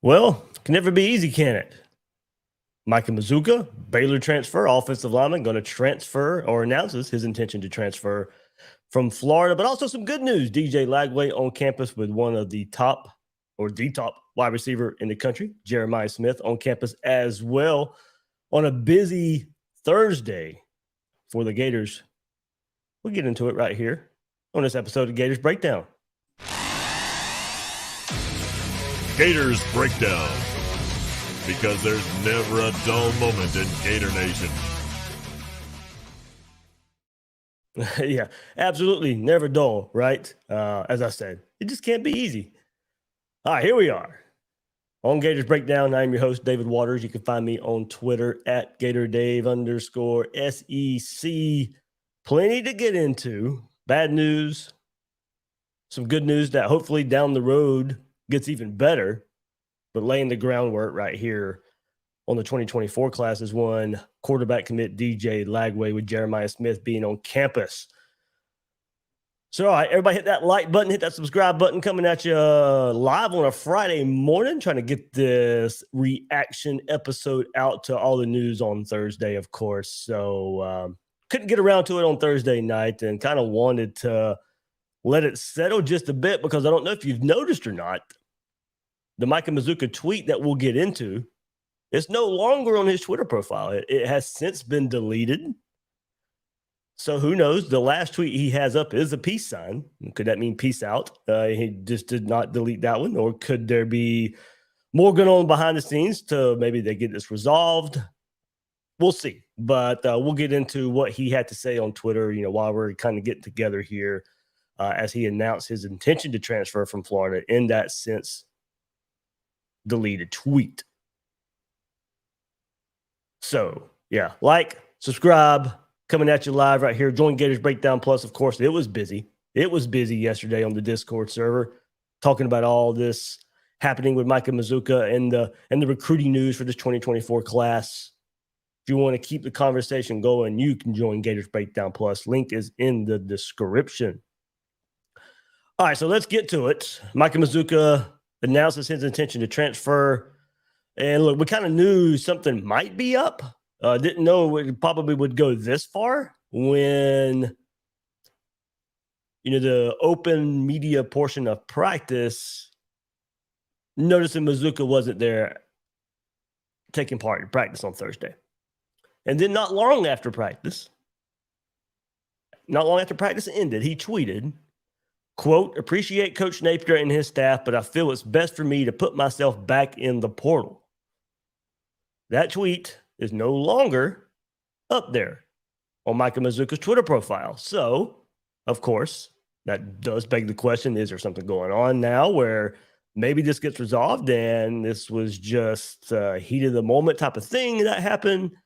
Well, can never be easy, can it? Micah Mazzccua, Baylor transfer, offensive lineman, going to transfer or announces his intention to transfer from Florida. But also some good news. DJ Lagway on campus with one of the top wide receiver in the country, Jeremiah Smith, on campus as well on a busy Thursday for the Gators. We'll get into it right here on this episode of Gators Breakdown. Gators Breakdown, because there's never a dull moment in Gator Nation. Yeah, absolutely. Never dull, right? As I said, it just can't be easy. All right, here we are on Gators Breakdown. I'm your host, David Waters. You can find me on Twitter at GatorDave_SEC. Plenty to get into. Bad news, some good news that hopefully down the road gets even better, but laying the groundwork right here on the 2024 class is one quarterback commit DJ Lagway with Jeremiah Smith being on campus. So, all right, everybody hit that like button, hit that subscribe button, coming at you live on a Friday morning, trying to get this reaction episode out to all the news on Thursday, of course. So, couldn't get around to it on Thursday night and kind of wanted to let it settle just a bit because I don't know if you've noticed or not, the Micah Mazzccua tweet that we'll get into, it's no longer on his Twitter profile. It has since been deleted. So who knows? The last tweet he has up is a peace sign. Could that mean peace out? He just did not delete that one. Or could there be more going on behind the scenes to maybe they get this resolved? We'll see. But we'll get into what he had to say on Twitter, while we're kind of getting together here as he announced his intention to transfer from Florida in that since deleted tweet. So, yeah, like, subscribe, coming at you live right here. Join Gators Breakdown Plus, of course. It was busy. It was busy yesterday on the Discord server, talking about all this happening with Micah Mazzccua and the recruiting news for this 2024 class. If you want to keep the conversation going, you can join Gators Breakdown Plus. Link is in the description. All right, so let's get to it. Micah Mazzccua announces his intention to transfer. And look, we kind of knew something might be up. Didn't know it probably would go this far when, the open media portion of practice, noticing Mazzccua wasn't there taking part in practice on Thursday. And then not long after practice ended, he tweeted, quote, "Appreciate Coach Napier and his staff, but I feel it's best for me to put myself back in the portal." That tweet is no longer up there on Micah Mazzccua Twitter profile. So, of course, that does beg the question, is there something going on now where maybe this gets resolved and this was just a heat of the moment type of thing that happened?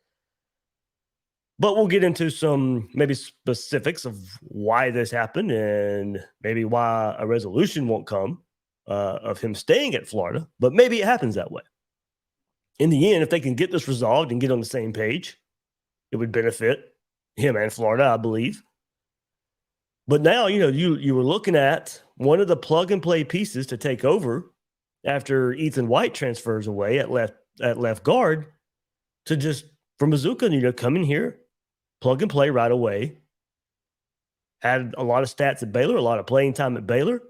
But we'll get into some maybe specifics of why this happened and maybe why a resolution won't come of him staying at Florida. But maybe it happens that way. In the end, if they can get this resolved and get on the same page, it would benefit him and Florida, I believe. But now, you were looking at one of the plug-and-play pieces to take over after Ethan White transfers away at left guard to just, for Mazzccua, come in here, plug and play right away. Had a lot of stats at Baylor, a lot of playing time at Baylor.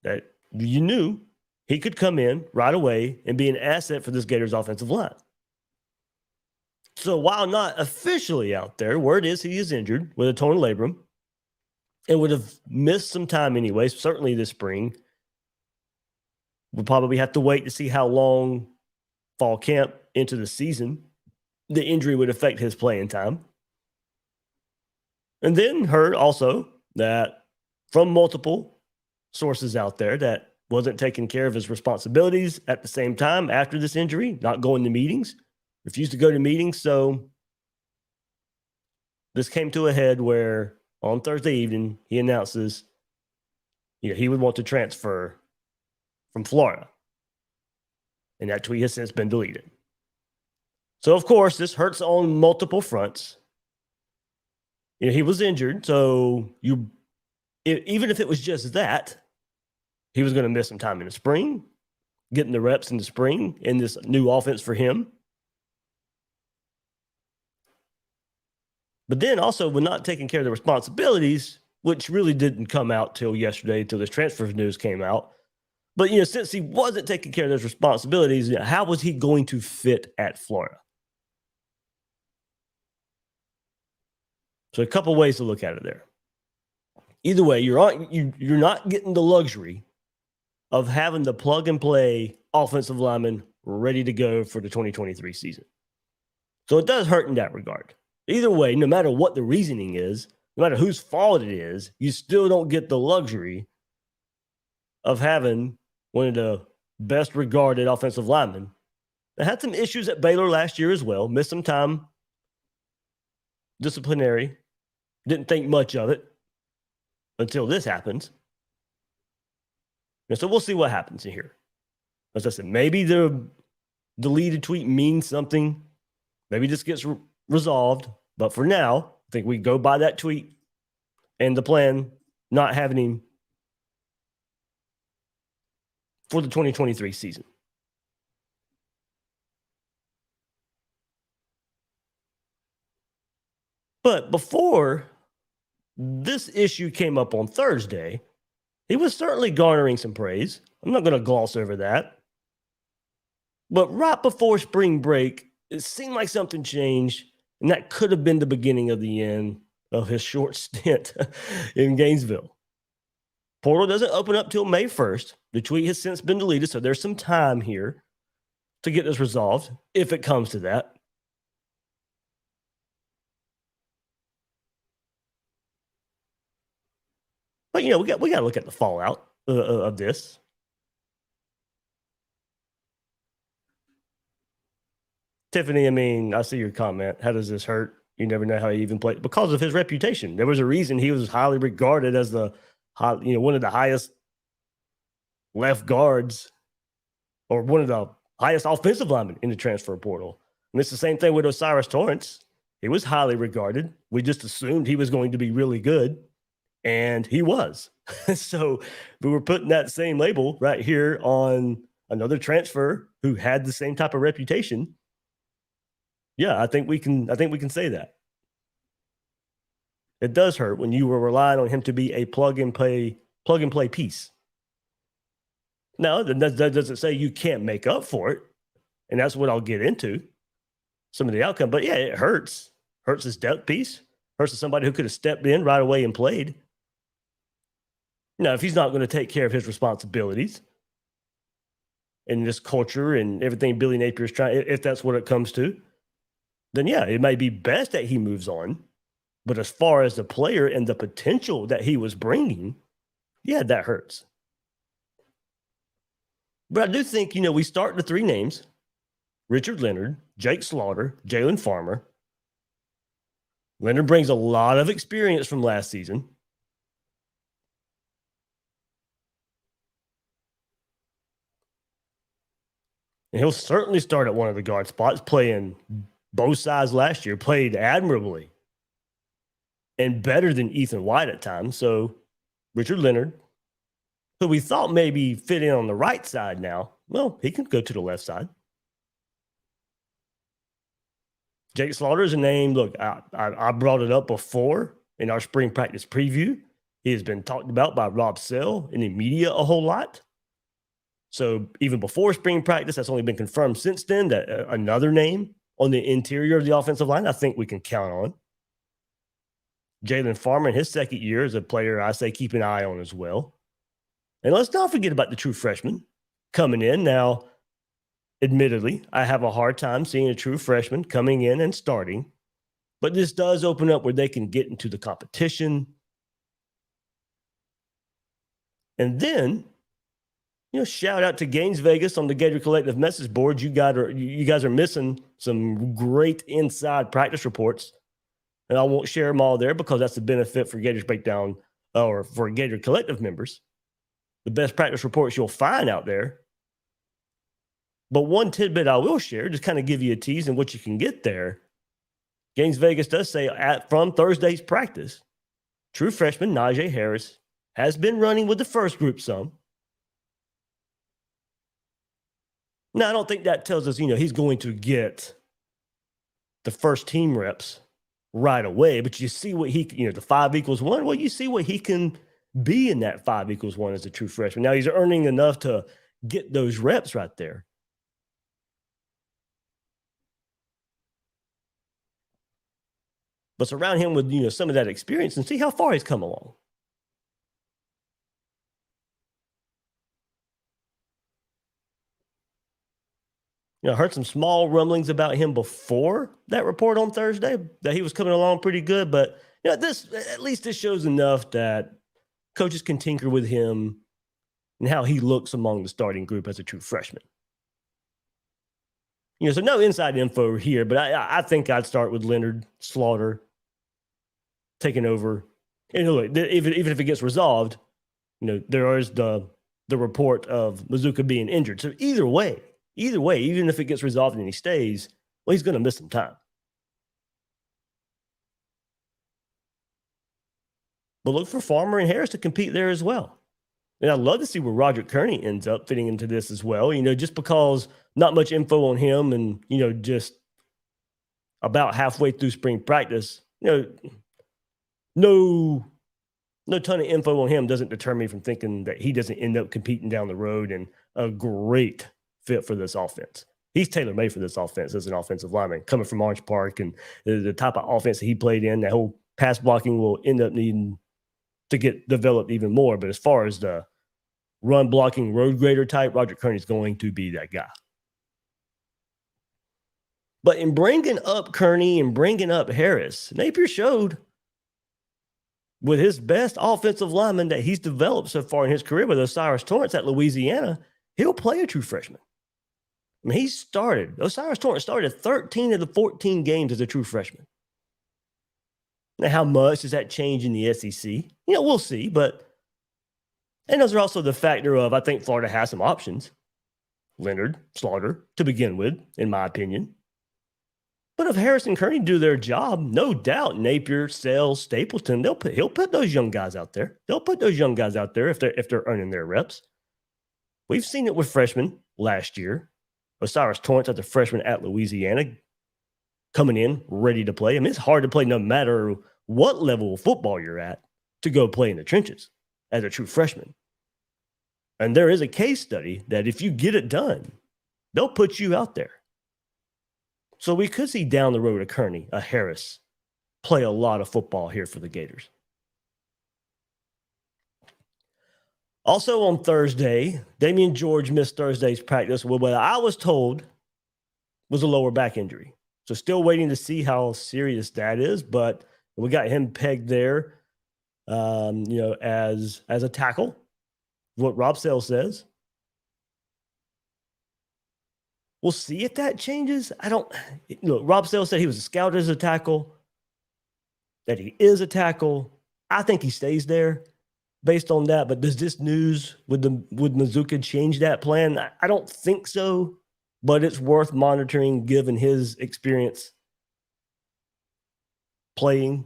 That you knew he could come in right away and be an asset for this Gators offensive line. So while not officially out there, word is he is injured with a torn labrum and would have missed some time anyway, certainly this spring. We'll probably have to wait to see how long fall camp into the season the injury would affect his playing time. And then heard also that from multiple sources out there that wasn't taking care of his responsibilities at the same time after this injury, not going to meetings, refused to go to meetings. So this came to a head where on Thursday evening, he announces he would want to transfer from Florida. And that tweet has since been deleted. So, of course, this hurts on multiple fronts. He was injured, so even if it was just that, he was going to miss some time in the spring, getting the reps in the spring in this new offense for him. But then also, when not taking care of the responsibilities, which really didn't come out till yesterday, till this transfer news came out. But, since he wasn't taking care of those responsibilities, how was he going to fit at Florida? So a couple ways to look at it there. Either way, you're not getting the luxury of having the plug and play offensive lineman ready to go for the 2023 season. So it does hurt in that regard. Either way, no matter what the reasoning is, no matter whose fault it is, you still don't get the luxury of having one of the best regarded offensive linemen that had some issues at Baylor last year as well, missed some time, disciplinary, didn't think much of it until this happens. And so we'll see what happens in here. As I said, maybe the deleted tweet means something. Maybe this gets resolved. But for now, I think we go by that tweet and the plan, not having him for the 2023 season. But before this issue came up on Thursday, he was certainly garnering some praise. I'm not going to gloss over that. But right before spring break, it seemed like something changed, and that could have been the beginning of the end of his short stint in Gainesville. Portal doesn't open up till May 1st. The tweet has since been deleted, so there's some time here to get this resolved, if it comes to that. But, we got to look at the fallout of this. Tiffany, I see your comment. How does this hurt? You never know how he even played. Because of his reputation. There was a reason he was highly regarded as one of the highest left guards or one of the highest offensive linemen in the transfer portal. And it's the same thing with Osiris Torrance. He was highly regarded. We just assumed he was going to be really good, and he was. So we were putting that same label right here on another transfer who had the same type of reputation. Yeah, I think we can say that. It does hurt when you were relying on him to be a plug and play piece. Now, that doesn't say you can't make up for it. And that's what I'll get into, some of the outcome. But yeah, it hurts. Hurts his depth piece. Hurts somebody who could have stepped in right away and played. Now, if he's not going to take care of his responsibilities in this culture and everything Billy Napier is trying, if that's what it comes to, then yeah, it may be best that he moves on. But as far as the player and the potential that he was bringing, yeah, that hurts. But I do think, we start the three names: Richard Leonard, Jake Slaughter, Jalen Farmer. Leonard brings a lot of experience from last season. And he'll certainly start at one of the guard spots, playing both sides last year, played admirably and better than Ethan White at times. So Richard Leonard, who we thought maybe fit in on the right side now, well, he can go to the left side. Jake Slaughter is a name. Look, I brought it up before in our spring practice preview. He has been talked about by Rob Sell in the media a whole lot. So even before spring practice, that's only been confirmed since then, that another name on the interior of the offensive line I think we can count on. Jalen Farmer in his second year is a player I say keep an eye on as well. And let's not forget about the true freshman coming in. Now, admittedly, I have a hard time seeing a true freshman coming in and starting, but this does open up where they can get into the competition. And then, shout out to Gaines Vegas on the Gator Collective message board. You guys are missing some great inside practice reports, and I won't share them all there because that's the benefit for Gators Breakdown or for Gator Collective members. The best practice reports you'll find out there. But one tidbit I will share, just kind of give you a tease and what you can get there. Gaines Vegas does say from Thursday's practice, true freshman Najee Harris has been running with the first group some. Now, I don't think that tells us, he's going to get the first team reps right away, but you see what the 5=1. Well, you see what he can be in that 5=1 as a true freshman. Now he's earning enough to get those reps right there. But surround him with, some of that experience and see how far he's come along. I heard some small rumblings about him before that report on Thursday that he was coming along pretty good. But at least this shows enough that coaches can tinker with him and how he looks among the starting group as a true freshman. So no inside info here, but I think I'd start with Leonard Slaughter taking over. And look, even if it gets resolved, there is the report of Mazzccua being injured. So either way, even if it gets resolved and he stays, well, he's going to miss some time. But look for Farmer and Harris to compete there as well. And I'd love to see where Roger Kearney ends up fitting into this as well. Just because not much info on him and, just about halfway through spring practice, no ton of info on him doesn't deter me from thinking that he doesn't end up competing down the road and a great fit for this offense. He's tailor-made for this offense as an offensive lineman, coming from Orange Park, and the type of offense that he played in, that whole pass blocking will end up needing to get developed even more. But as far as the run blocking road grader type, Roger Kearney is going to be that guy. But in bringing up Kearney and bringing up Harris, Napier showed with his best offensive lineman that he's developed so far in his career with Osiris Torrance at Louisiana, he'll play a true freshman. Osiris Torrance started 13 of the 14 games as a true freshman. Now, how much does that change in the SEC? We'll see, and those are also the factor of, I think Florida has some options. Leonard, Slaughter, to begin with, in my opinion. But if Harris and Kearney do their job, no doubt Napier, Sells, Stapleton, he'll put those young guys out there. They'll put those young guys out there if they're earning their reps. We've seen it with freshmen last year. Osiris Torrance, as a freshman at Louisiana, coming in ready to play. It's hard to play no matter what level of football you're at to go play in the trenches as a true freshman. And there is a case study that if you get it done, they'll put you out there. So we could see down the road a Kearney, a Harris, play a lot of football here for the Gators. Also on Thursday, Damian George missed Thursday's practice with what I was told was a lower back injury. So still waiting to see how serious that is, but we got him pegged there, as a tackle, what Rob Sells says. We'll see if that changes. Rob Sells said he was a scout as a tackle, that he is a tackle. I think he stays there based on that. But does this news with Mazzccua change that plan? I don't think so, but it's worth monitoring given his experience playing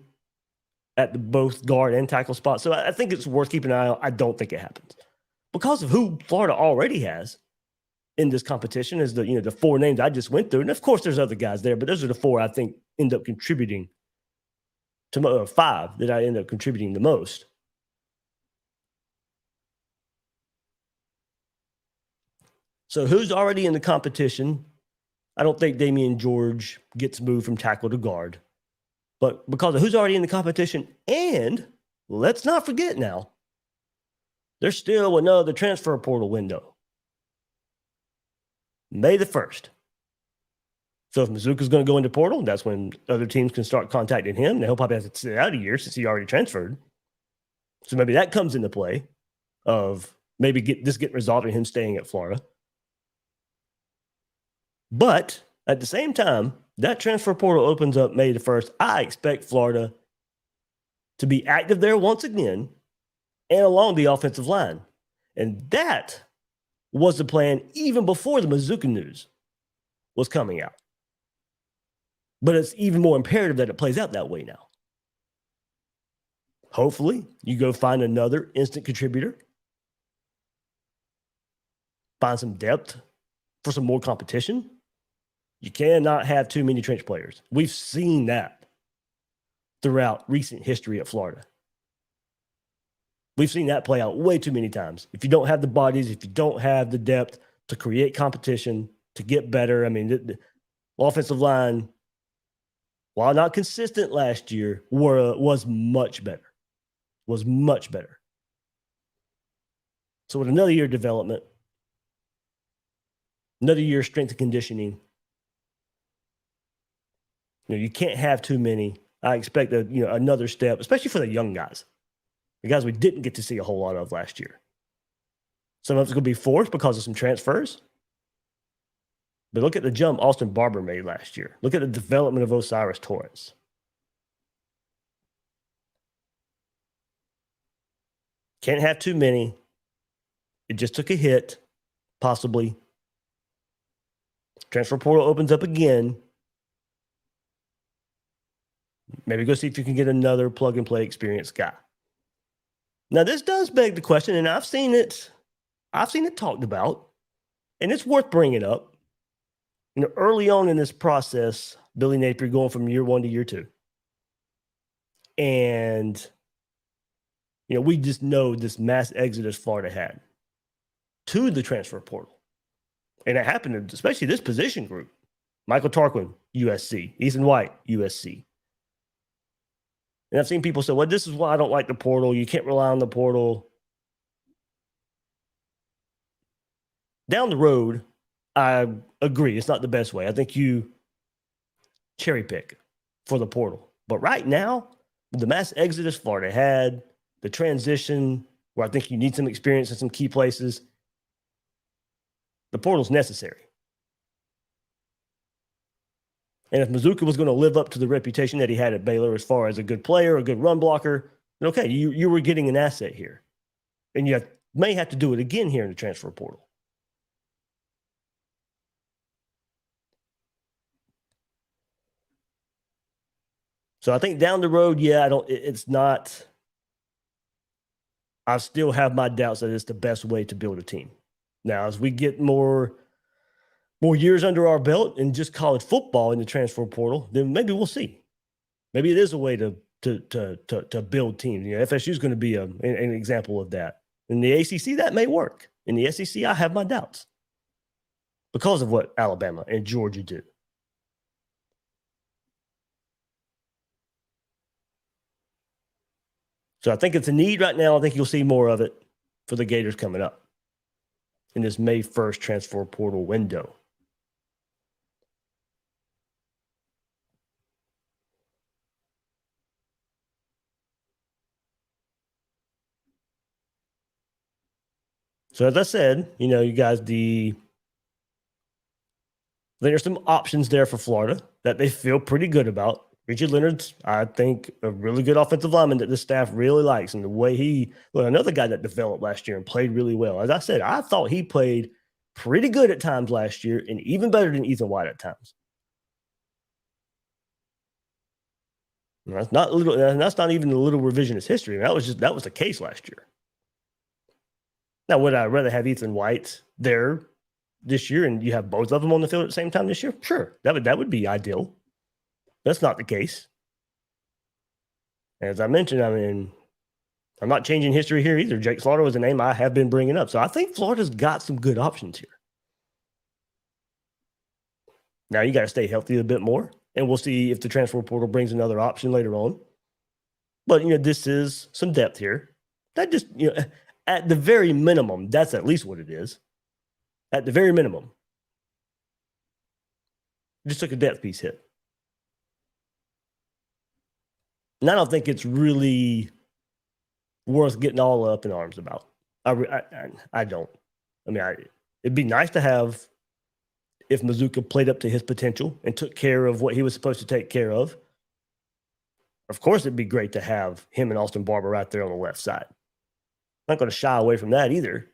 at both guard and tackle spots. So I think it's worth keeping an eye on. I don't think it happens because of who Florida already has in this competition is the four names I just went through. And of course there's other guys there, but those are the four I think end up contributing to five that I end up contributing the most. So who's already in the competition? I don't think Damian George gets moved from tackle to guard, but because of who's already in the competition, and let's not forget now, there's still another transfer portal window. May the 1st. So if Mazzccua is going to go into portal, that's when other teams can start contacting him. Now he'll probably have to sit out a year since he already transferred. So maybe that comes into play of maybe getting resolved and him staying at Florida. But at the same time, that transfer portal opens up May the 1st. I expect Florida to be active there once again and along the offensive line. And that was the plan even before the Mazzccua news was coming out. But it's even more imperative that it plays out that way now. Hopefully, you go find another instant contributor, find some depth for some more competition, you cannot have too many trench players. We've seen that throughout recent history at Florida. We've seen that play out way too many times. If you don't have the bodies, if you don't have the depth to create competition, to get better, I mean, the offensive line, while not consistent last year, was much better. Was much better. So with another year of development, another year of strength and conditioning, you can't have too many. I expect another step, especially for the young guys, the guys we didn't get to see a whole lot of last year. Some of it's going to be forced because of some transfers. But look at the jump Austin Barber made last year. Look at the development of Osiris Torrance. Can't have too many. It just took a hit, possibly. Transfer portal opens up again. Maybe go see if you can get another plug-and-play experienced guy. Now, this does beg the question, and I've seen it talked about, and it's worth bringing up. Early on in this process, Billy Napier going from year 1 to year 2. And, we just know this mass exodus Florida had to the transfer portal. And it happened, especially this position group. Michael Tarquin, USC. Ethan White, USC. And I've seen people say, well, this is why I don't like the portal. You can't rely on the portal. Down the road, I agree. It's not the best way. I think you cherry pick for the portal. But right now, the mass exodus Florida had, the transition where I think you need some experience in some key places, the portal's necessary. And if Mazzccua was going to live up to the reputation that he had at Baylor as far as a good player, a good run blocker, then okay, you were getting an asset here. And you may have to do it again here in the transfer portal. So I think down the road, it's not, I still have my doubts that it's the best way to build a team. Now, as we get more years under our belt in just college football in the transfer portal, then maybe we'll see. Maybe it is a way to build teams. FSU is going to be an example of that. In the ACC, that may work. In the SEC, I have my doubts because of what Alabama and Georgia do. So I think it's a need right now. I think you'll see more of it for the Gators coming up in this May 1st transfer portal window. So as I said, you guys, there's some options there for Florida that they feel pretty good about. Richard Leonard's, I think, a really good offensive lineman that the staff really likes. And the way another guy that developed last year and played really well. As I said, I thought he played pretty good at times last year and even better than Ethan White at times. And that's not even a little revisionist history. That was the case last year. Now, would I rather have Ethan White there this year and you have both of them on the field at the same time this year? Sure, that would be ideal. That's not the case. As I mentioned, I'm not changing history here either. Jake Slaughter was a name I have been bringing up. So I think Florida's got some good options here. Now you got to stay healthy a bit more, and we'll see if the transfer portal brings another option later on. But, this is some depth here. That just, at the very minimum, that's at least what it is. At the very minimum. Just took a depth piece hit. And I don't think it's really worth getting all up in arms about. I don't. It'd be nice to have if Mazzccua played up to his potential and took care of what he was supposed to take care of. Of course, it'd be great to have him and Austin Barber right there on the left side. I'm not going to shy away from that either.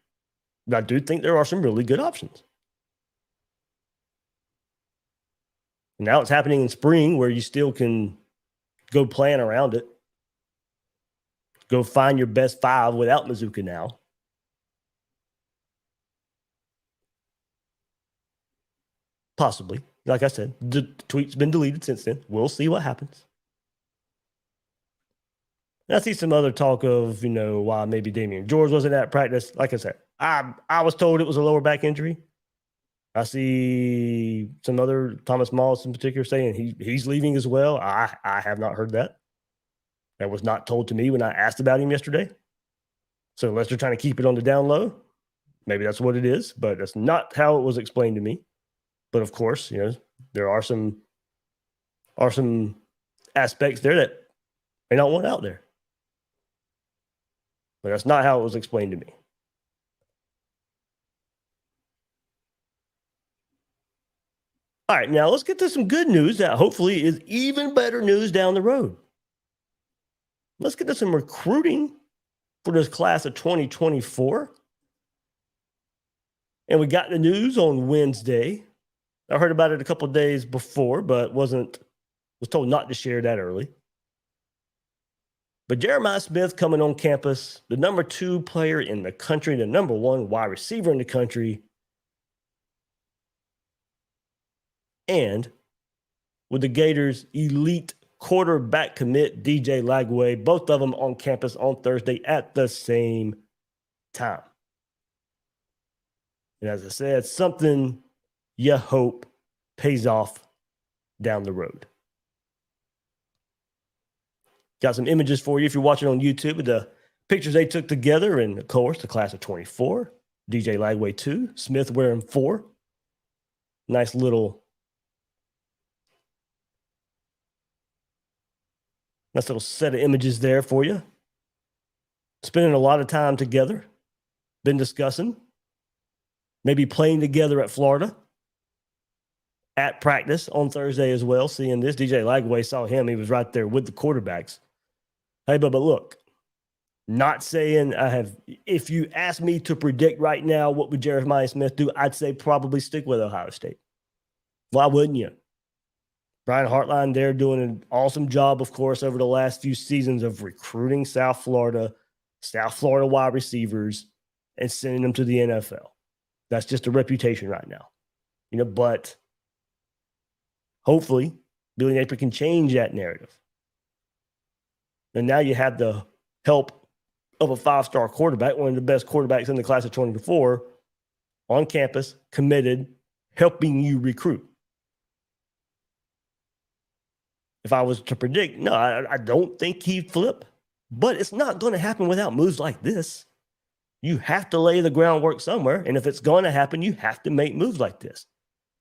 But I do think there are some really good options. Now it's happening in spring where you still can go plan around it. Go find your best 5 without Mazzccua now. Possibly. Like I said, the tweet's been deleted since then. We'll see what happens. And I see some other talk of, why maybe Damian George wasn't at practice. Like I said, I was told it was a lower back injury. I see some other, Thomas Moss in particular, saying he's leaving as well. I have not heard that. That was not told to me when I asked about him yesterday. So unless they're trying to keep it on the down low, maybe that's what it is, but that's not how it was explained to me. But of course, there are some aspects there that may not want out there. But that's not how it was explained to me. All right, now let's get to some good news that hopefully is even better news down the road. Let's get to some recruiting for this class of 2024. And we got the news on Wednesday. I heard about it a couple of days before, but was told not to share that early. But Jeremiah Smith coming on campus, the number 2 player in the country, the number 1 wide receiver in the country. And with the Gators' elite quarterback commit, DJ Lagway, both of them on campus on Thursday at the same time. And as I said, something you hope pays off down the road. Got some images for you if you're watching on YouTube of the pictures they took together. And, of course, the class of 24, DJ Lagway 2, Smith wearing 4. Nice little set of images there for you. Spending a lot of time together. Been discussing. Maybe playing together at Florida. At practice on Thursday as well. Seeing this, DJ Lagway saw him. He was right there with the quarterbacks. Hey, but look, not saying I have. If you ask me to predict right now what would Jeremiah Smith do, I'd say probably stick with Ohio State. Why wouldn't you? Brian Hartline there doing an awesome job, of course, over the last few seasons of recruiting South Florida wide receivers, and sending them to the NFL. That's just a reputation right now. But hopefully Billy Napier can change that narrative. And now you have the help of a 5-star quarterback, one of the best quarterbacks in the class of 24, on campus, committed, helping you recruit. If I was to predict, no, I don't think he'd flip. But it's not going to happen without moves like this. You have to lay the groundwork somewhere. And if it's going to happen, you have to make moves like this.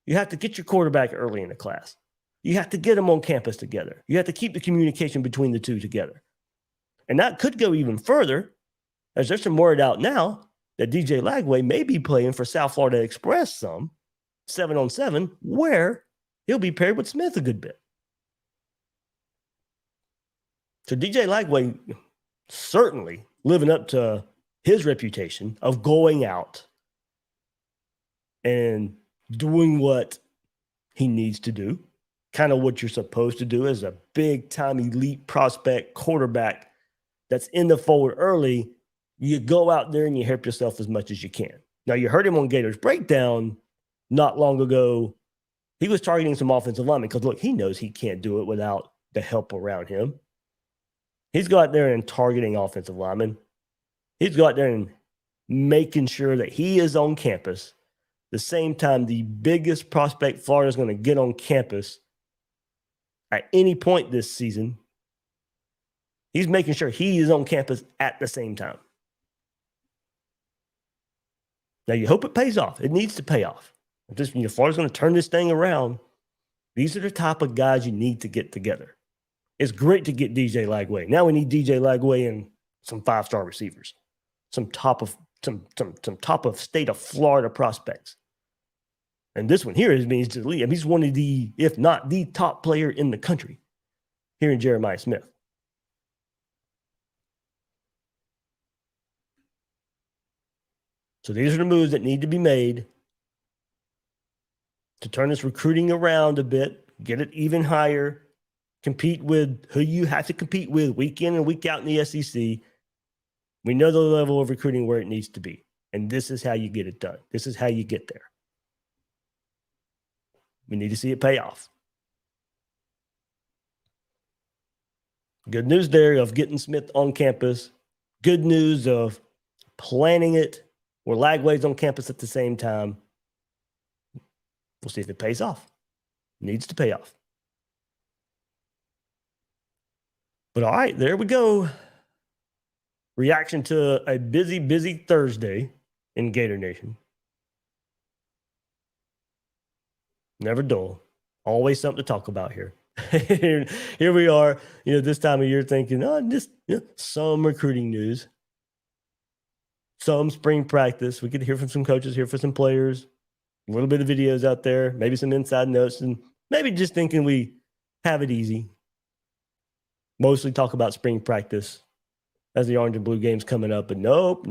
You have to get your quarterback early in the class. You have to get them on campus together. You have to keep the communication between the two together. And that could go even further, as there's some word out now that DJ Lagway may be playing for South Florida Express some 7-on-7, where he'll be paired with Smith a good bit. So DJ Lagway certainly living up to his reputation of going out and doing what he needs to do, kind of what you're supposed to do as a big-time elite prospect quarterback that's in the fold early. You go out there and you help yourself as much as you can. Now, you heard him on Gator's Breakdown not long ago. He was targeting some offensive linemen because, look, he knows he can't do it without the help around him. He's go out there and targeting offensive linemen. He's go out there and making sure that he is on campus. The same time, the biggest prospect Florida is going to get on campus at any point this season, he's making sure he is on campus at the same time. Now, you hope it pays off. It needs to pay off. If this, Florida's going to turn this thing around, these are the type of guys you need to get together. It's great to get DJ Lagway. Now we need DJ Lagway and some 5-star receivers, some top of state of Florida prospects. And this one here means to lead. He's one of the, if not the top player in the country here in Jeremiah Smith. So these are the moves that need to be made to turn this recruiting around a bit, get it even higher, compete with who you have to compete with week in and week out in the SEC. We know the level of recruiting where it needs to be. And this is how you get it done. This is how you get there. We need to see it pay off. Good news there of getting Smith on campus. Good news of planning it where Lagway's on campus at the same time. We'll see if it pays off. Needs to pay off. But all right, there we go. Reaction to a busy, busy Thursday in Gator Nation. Never dull. Always something to talk about here. Here we are, this time of year thinking, just some recruiting news, some spring practice. We could hear from some coaches, hear from some players, a little bit of videos out there, maybe some inside notes, and maybe just thinking we have it easy. Mostly talk about spring practice as the orange and blue game's coming up, but nope.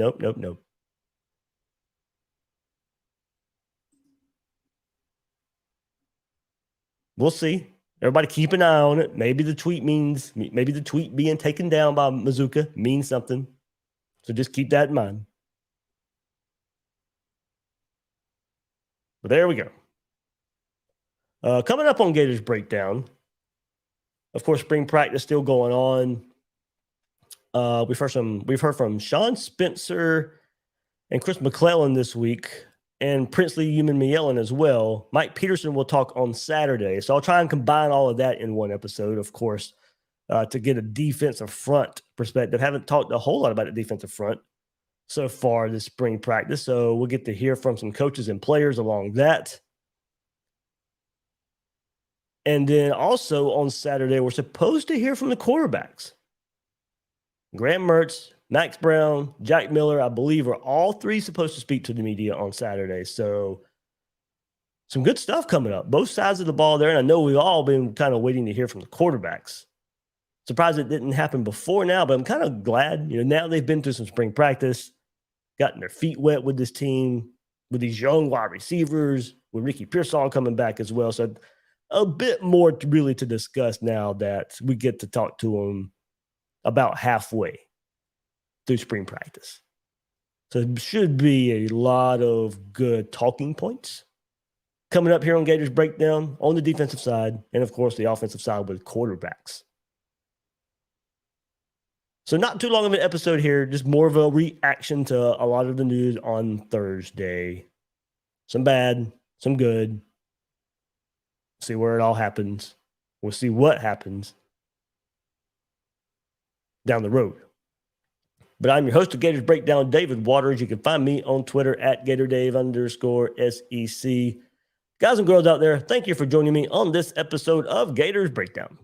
We'll see. Everybody keep an eye on it. Maybe the tweet being taken down by Mazzccua means something. So just keep that in mind. But there we go. Coming up on Gators Breakdown, of course, spring practice still going on. We've heard from Sean Spencer and Chris McClellan this week, and Princely Human Yellen as well. Mike Peterson will talk on Saturday. So I'll try and combine all of that in one episode, of course, to get a defensive front perspective. Haven't talked a whole lot about the defensive front so far this spring practice. So we'll get to hear from some coaches and players along that. And then also on Saturday, we're supposed to hear from the quarterbacks. Graham Mertz, Max Brown, Jack Miller, I believe, are all three supposed to speak to the media on Saturday. So some good stuff coming up. Both sides of the ball there. And I know we've all been kind of waiting to hear from the quarterbacks. Surprised it didn't happen before now, but I'm kind of glad. Now they've been through some spring practice, gotten their feet wet with this team, with these young wide receivers, with Ricky Pearsall coming back as well. So a bit more to discuss now that we get to talk to them about halfway through spring practice. So it should be a lot of good talking points coming up here on Gators Breakdown on the defensive side, and of course the offensive side with quarterbacks. So not too long of an episode here, just more of a reaction to a lot of the news on Thursday. Some bad, some good. See where it all happens. We'll see what happens down the road. But I'm your host of Gators Breakdown, David Waters. You can find me on Twitter at GatorDave_SEC. Guys and girls out there, thank you for joining me on this episode of Gators Breakdown.